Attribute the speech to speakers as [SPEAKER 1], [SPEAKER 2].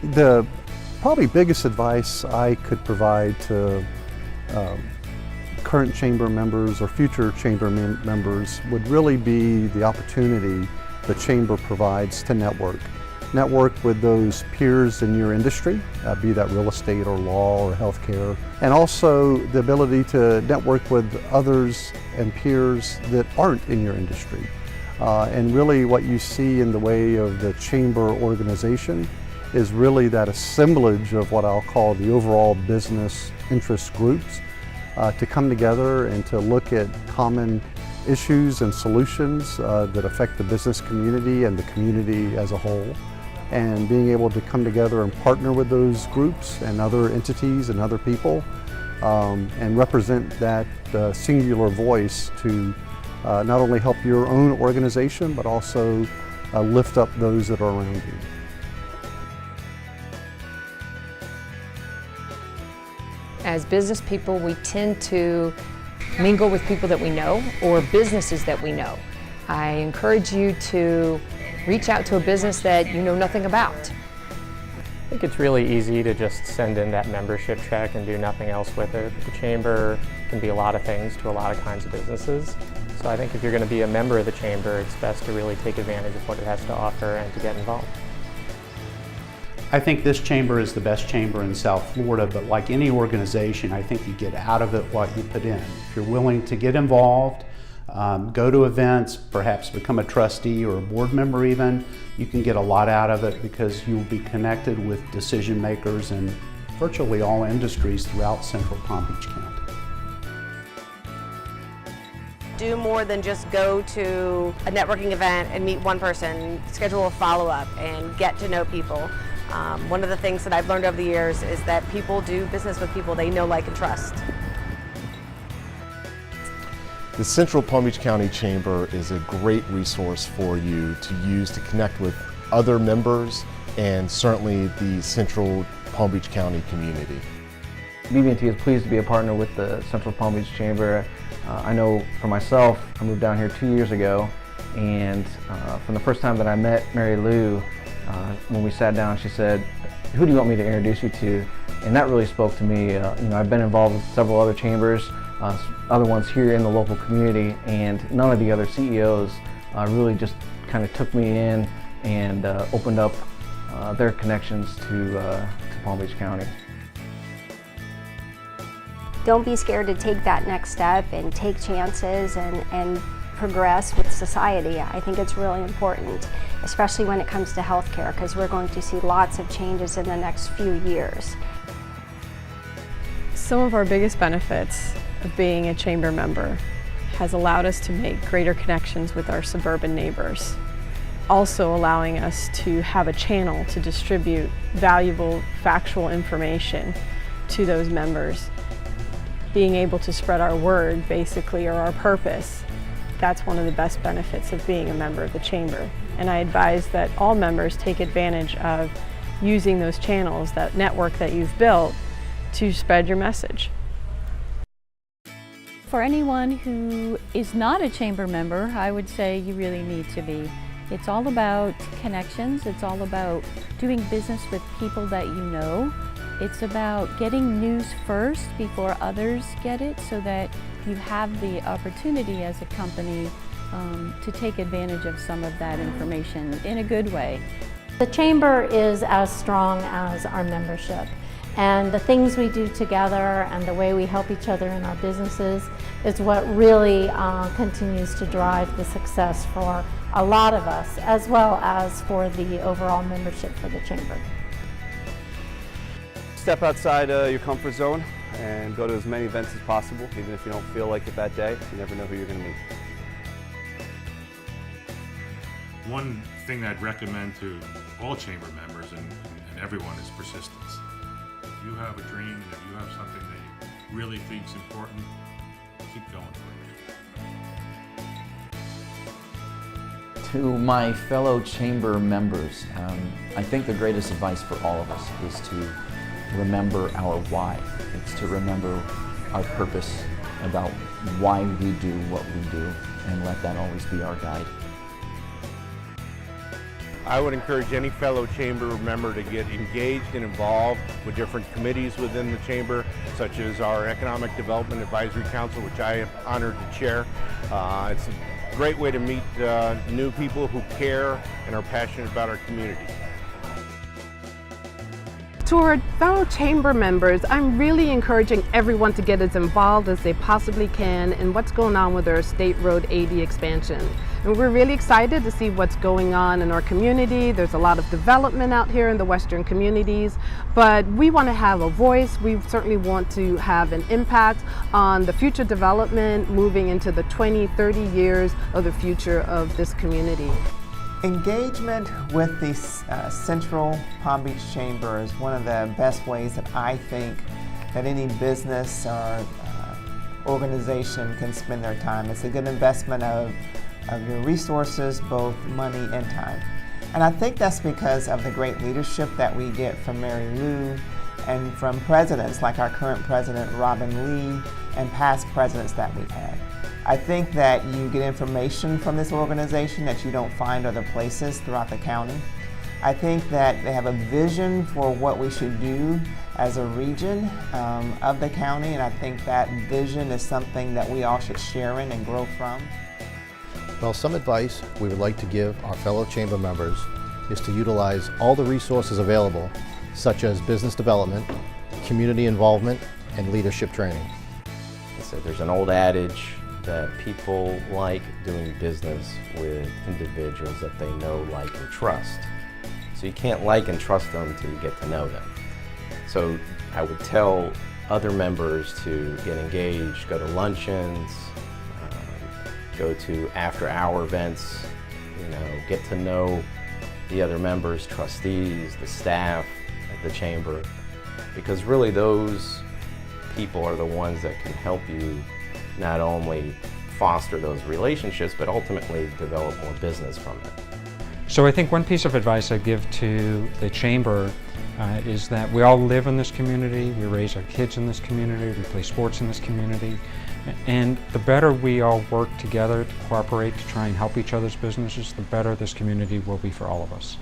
[SPEAKER 1] The probably biggest advice I could provide to current chamber members or future chamber members would really be the opportunity the chamber provides to network. Network with those peers in your industry, be that real estate or law or healthcare, and also the ability to network with others and peers that aren't in your industry. And really what you see in the way of the chamber organization is really that assemblage of what I'll call the overall business interest groups to come together and to look at common issues and solutions that affect the business community and the community as a whole. And being able to come together and partner with those groups and other entities and other people and represent that singular voice to not only help your own organization but also lift up those that are around you.
[SPEAKER 2] As business people, we tend to mingle with people that we know or businesses that we know. I encourage you to reach out to a business that you know nothing about.
[SPEAKER 3] I think it's really easy to just send in that membership check and do nothing else with it. The chamber can be a lot of things to a lot of kinds of businesses. So I think if you're going to be a member of the chamber, it's best to really take advantage of what it has to offer and to get involved.
[SPEAKER 4] I think this chamber is the best chamber in South Florida, but like any organization, I think you get out of it what you put in. If you're willing to get involved, go to events, perhaps become a trustee or a board member even, you can get a lot out of it because you'll be connected with decision makers in virtually all industries throughout Central Palm Beach County.
[SPEAKER 5] Do more than just go to a networking event and meet one person, schedule a follow-up and get to know people. One of the things that I've learned over the years is that people do business with people they know, like, and trust.
[SPEAKER 6] The Central Palm Beach County Chamber is a great resource for you to use to connect with other members and certainly the Central Palm Beach County community.
[SPEAKER 7] BB&T is pleased to be a partner with the Central Palm Beach Chamber. I know for myself, I moved down here 2 years ago, and from the first time that I met Mary Lou, when we sat down, she said, "Who do you want me to introduce you to?" And that really spoke to me. I've been involved with several other chambers, other ones here in the local community, and none of the other CEOs really just kind of took me in and opened up their connections to Palm Beach County.
[SPEAKER 8] Don't be scared to take that next step and take chances and progress with society. I think it's really important, especially when it comes to healthcare, because we're going to see lots of changes in the next few years.
[SPEAKER 9] Some of our biggest benefits of being a chamber member has allowed us to make greater connections with our suburban neighbors, also allowing us to have a channel to distribute valuable factual information to those members. Being able to spread our word, basically, or our purpose, that's one of the best benefits of being a member of the chamber. And I advise that all members take advantage of using those channels, that network that you've built, to spread your message.
[SPEAKER 10] For anyone who is not a chamber member, I would say you really need to be. It's all about connections. It's all about doing business with people that you know. It's about getting news first before others get it, so that you have the opportunity as a company to take advantage of some of that information in a good way.
[SPEAKER 11] The chamber is as strong as our membership, and the things we do together and the way we help each other in our businesses is what really continues to drive the success for a lot of us, as well as for the overall membership for the chamber.
[SPEAKER 12] Step outside your comfort zone and go to as many events as possible. Even if you don't feel like it that day, you never know who you're going to meet.
[SPEAKER 13] One thing I'd recommend to all chamber members and everyone is persistence. If you have a dream and if you have something that you really think is important, keep going for it.
[SPEAKER 14] To my fellow chamber members, I think the greatest advice for all of us is to remember our why. It's to remember our purpose about why we do what we do, and let that always be our guide.
[SPEAKER 15] I would encourage any fellow chamber member to get engaged and involved with different committees within the chamber, such as our Economic Development Advisory Council, which I am honored to chair. It's a great way to meet new people who care and are passionate about our community.
[SPEAKER 16] To our fellow chamber members, I'm really encouraging everyone to get as involved as they possibly can in what's going on with our State Road 80 expansion. And we're really excited to see what's going on in our community. There's a lot of development out here in the western communities, but we want to have a voice. We certainly want to have an impact on the future development moving into the 20, 30 years of the future of this community.
[SPEAKER 17] Engagement with the Central Palm Beach Chamber is one of the best ways that I think that any business or organization can spend their time. It's a good investment of your resources, both money and time. And I think that's because of the great leadership that we get from Mary Lou and from presidents like our current president, Robin Lee, and past presidents that we've had. I think that you get information from this organization that you don't find other places throughout the county. I think that they have a vision for what we should do as a region of the county, and I think that vision is something that we all should share in and grow from.
[SPEAKER 18] Well, some advice we would like to give our fellow chamber members is to utilize all the resources available, such as business development, community involvement, and leadership training.
[SPEAKER 19] So there's an old adage that people like doing business with individuals that they know, like, and trust. So you can't like and trust them until you get to know them. So I would tell other members to get engaged, go to luncheons, go to after-hour events, get to know the other members, trustees, the staff at the chamber, because really those people are the ones that can help you not only foster those relationships, but ultimately develop more business from it.
[SPEAKER 20] So I think one piece of advice I give to the chamber is that we all live in this community, we raise our kids in this community, we play sports in this community, and the better we all work together to cooperate to try and help each other's businesses, the better this community will be for all of us.